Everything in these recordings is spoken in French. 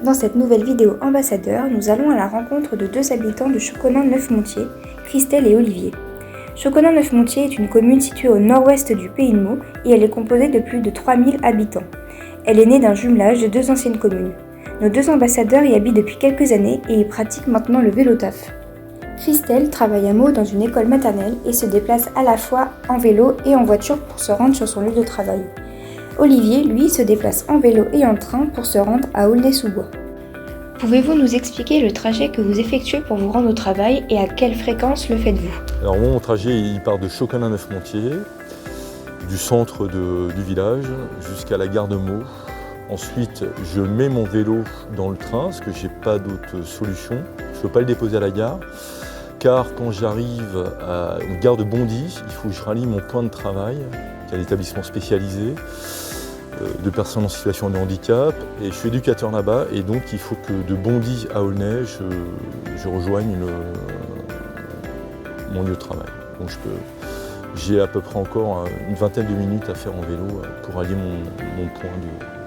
Dans cette nouvelle vidéo ambassadeur, nous allons à la rencontre de deux habitants de Chauconin-Neufmontier, Christelle et Olivier. Chauconin-Neufmontier est une commune située au nord-ouest du Pays de Meaux et elle est composée de plus de 3000 habitants. Elle est née d'un jumelage de deux anciennes communes. Nos deux ambassadeurs y habitent depuis quelques années et y pratiquent maintenant le vélo taf. Christelle travaille à Meaux dans une école maternelle et se déplace à la fois en vélo et en voiture pour se rendre sur son lieu de travail. Olivier, lui, se déplace en vélo et en train pour se rendre à Aulnay-sous-Bois. Pouvez-vous nous expliquer le trajet que vous effectuez pour vous rendre au travail et à quelle fréquence le faites-vous? Alors mon trajet, il part de Chauconin-Neufmontier, du centre du village jusqu'à la gare de Meaux. Ensuite, je mets mon vélo dans le train parce que j'ai pas d'autre solution. Je ne peux pas le déposer à la gare, car quand j'arrive à une gare de Bondy, il faut que je rallie mon point de travail, qui est un établissement spécialisé de personnes en situation de handicap. Et je suis éducateur là-bas, et donc il faut que de Bondy à Aulnay, je rejoigne mon lieu de travail. Donc j'ai à peu près encore une vingtaine de minutes à faire en vélo pour allier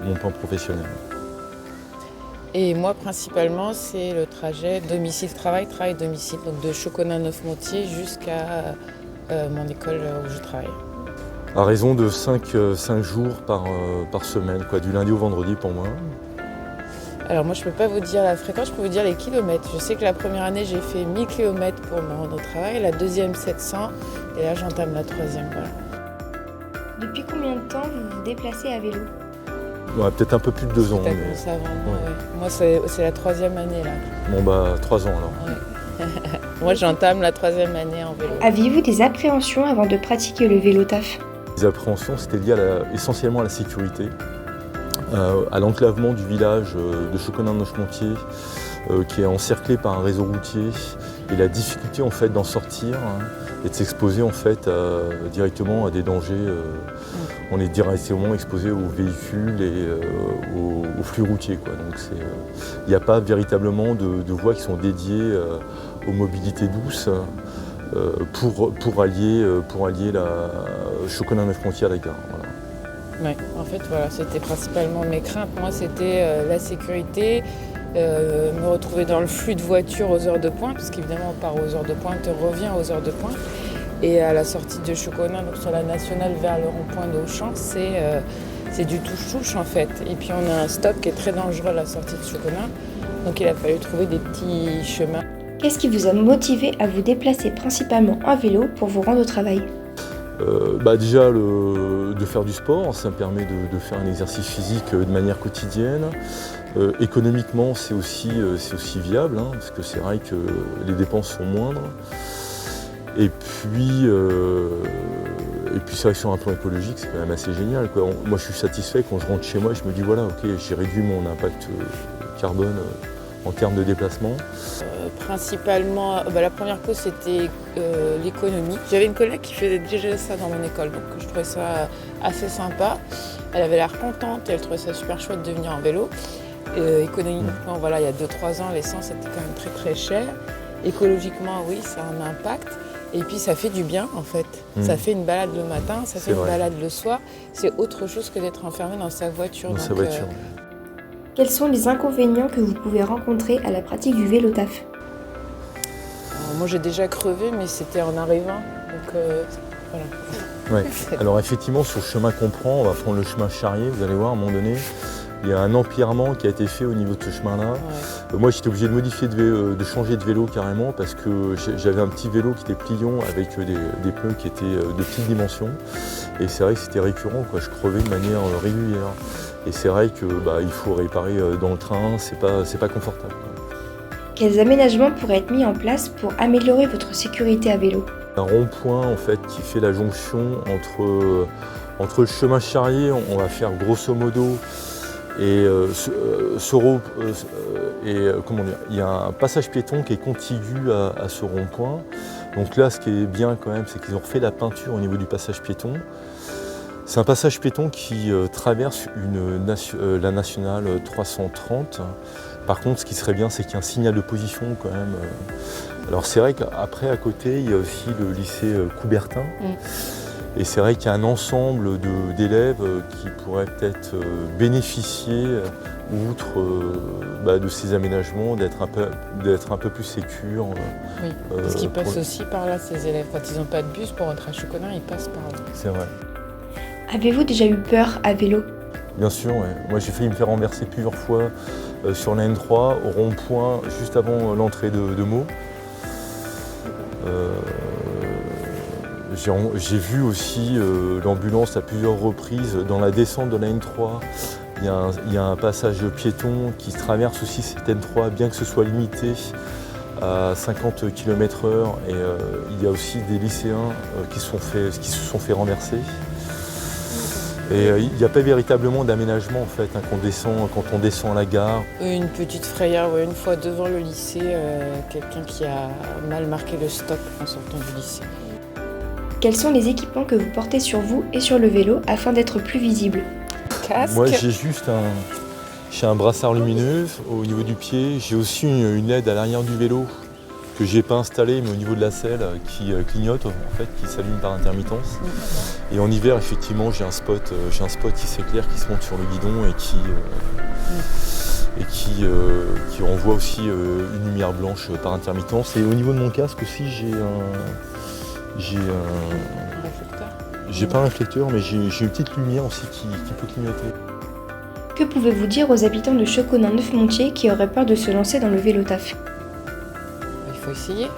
mon point professionnel. Et moi, principalement, c'est le trajet domicile-travail, travail-domicile, donc de Chauconin-Neufmontier jusqu'à mon école où je travaille. À raison de 5 jours par semaine, du lundi au vendredi pour moi. Alors moi, je ne peux pas vous dire la fréquence, je peux vous dire les kilomètres. Je sais que la première année, j'ai fait 1000 km pour me rendre au travail, la deuxième 700, et là, j'entame la troisième. Voilà. Depuis combien de temps vous vous déplacez à vélo? Ouais, peut-être un peu plus de 2 ans. Ça commence avant, ouais. Moi, c'est la troisième année là. Bon 3 ans alors. Ouais. Moi, j'entame la troisième année en vélo. Aviez-vous des appréhensions avant de pratiquer le vélo taf? Les appréhensions, c'était lié essentiellement à la sécurité, à l'enclavement du village de Chauconin-Neufmontier, qui est encerclé par un réseau routier, et la difficulté en fait d'en sortir et de s'exposer en fait directement à des dangers. On est directement exposé aux véhicules et aux flux routiers. Donc il n'y a pas véritablement de voies qui sont dédiées aux mobilités douces pour allier la Chauconin-Neufmontier à la gare. Voilà. Ouais, en fait, voilà, c'était principalement mes craintes. Moi, c'était la sécurité, me retrouver dans le flux de voitures aux heures de pointe, parce qu'évidemment, on part aux heures de pointe, on revient aux heures de pointe. Et à la sortie de Chauconin, donc sur la nationale vers le rond-point d'Auchan, c'est du touche-touche en fait. Et puis on a un stop qui est très dangereux à la sortie de Chauconin, donc il a fallu trouver des petits chemins. Qu'est-ce qui vous a motivé à vous déplacer principalement en vélo pour vous rendre au travail? Déjà de faire du sport, ça me permet de faire un exercice physique de manière quotidienne. Économiquement, c'est aussi viable, parce que c'est vrai que les dépenses sont moindres. Et puis c'est vrai que sur un plan écologique, c'est quand même assez génial. Moi, je suis satisfait quand je rentre chez moi et je me dis voilà, ok, j'ai réduit mon impact carbone en termes de déplacement. Principalement, la première cause, c'était l'économie. J'avais une collègue qui faisait déjà ça dans mon école, donc je trouvais ça assez sympa. Elle avait l'air contente et elle trouvait ça super chouette de venir en vélo. Économiquement, il y a 2-3 ans, l'essence était quand même très très cher. Écologiquement, oui, ça a un impact. Et puis ça fait du bien en fait. Ça fait une balade le matin, ça fait une balade le soir. C'est autre chose que d'être enfermé dans sa voiture. Quels sont les inconvénients que vous pouvez rencontrer à la pratique du vélo taf? Moi j'ai déjà crevé, mais c'était en arrivant. Donc voilà. Ouais. Alors effectivement, sur le chemin qu'on prend, on va prendre le chemin Charrier, vous allez voir à un moment donné. Il y a un empierrement qui a été fait au niveau de ce chemin-là. Ouais. Moi, j'étais obligé de modifier, de changer de vélo carrément parce que j'avais un petit vélo qui était pliant avec des pneus qui étaient de petites dimensions. Et c'est vrai que c'était récurrent, je crevais de manière régulière. Et c'est vrai qu'il faut réparer dans le train, c'est pas confortable. Quels aménagements pourraient être mis en place pour améliorer votre sécurité à vélo? Un rond-point en fait qui fait la jonction entre le chemin Charrier, on va faire grosso modo. Et il y a un passage piéton qui est contigu à ce rond-point. Donc là, ce qui est bien quand même, c'est qu'ils ont refait la peinture au niveau du passage piéton. C'est un passage piéton qui traverse la nationale 330. Par contre, ce qui serait bien, c'est qu'il y a un signal de position quand même. Alors c'est vrai qu'après, à côté, il y a aussi le lycée Coubertin. Et c'est vrai qu'il y a un ensemble d'élèves qui pourraient peut-être bénéficier outre de ces aménagements, d'être un peu plus sécure. Oui, parce qu'ils passent aussi par là, ces élèves. Quand ils n'ont pas de bus pour rentrer à Choconin, ils passent par là. C'est vrai. Avez-vous déjà eu peur à vélo? Bien sûr, ouais. Moi j'ai failli me faire renverser plusieurs fois sur la N3, au rond-point, juste avant l'entrée de Meaux. J'ai vu aussi l'ambulance à plusieurs reprises dans la descente de la N3. Il y a un passage piéton qui traverse aussi cette N3, bien que ce soit limité à 50 km/h. Et il y a aussi des lycéens qui se sont fait renverser. Et il n'y a pas véritablement d'aménagement en fait, quand on descend à la gare. Une petite frayeur, une fois devant le lycée, quelqu'un qui a mal marqué le stop en sortant du lycée. Quels sont les équipements que vous portez sur vous et sur le vélo afin d'être plus visible? Casque. Moi j'ai juste un brassard lumineux au niveau du pied. J'ai aussi une LED à l'arrière du vélo que j'ai pas installée, mais au niveau de la selle qui clignote en fait, qui s'allume par intermittence. Et en hiver effectivement j'ai un spot qui s'éclaire, qui se monte sur le guidon et qui renvoie aussi une lumière blanche par intermittence. Et au niveau de mon casque aussi j'ai pas un réflecteur, mais j'ai une petite lumière aussi qui peut clignoter. Que pouvez-vous dire aux habitants de Choconin-Neufmontier qui auraient peur de se lancer dans le vélo taf? Il faut essayer.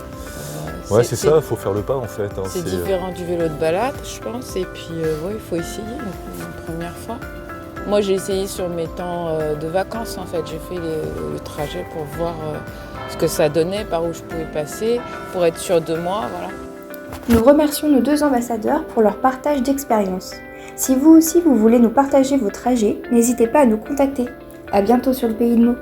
Ouais, c'est ça, il faut faire le pas en fait. C'est différent du vélo de balade, je pense, et puis il faut essayer une première fois. Moi j'ai essayé sur mes temps de vacances en fait, j'ai fait le trajet pour voir ce que ça donnait, par où je pouvais passer, pour être sûre de moi, voilà. Nous remercions nos 2 ambassadeurs pour leur partage d'expérience. Si vous aussi vous voulez nous partager vos trajets, n'hésitez pas à nous contacter. À bientôt sur le Pays de Meaux.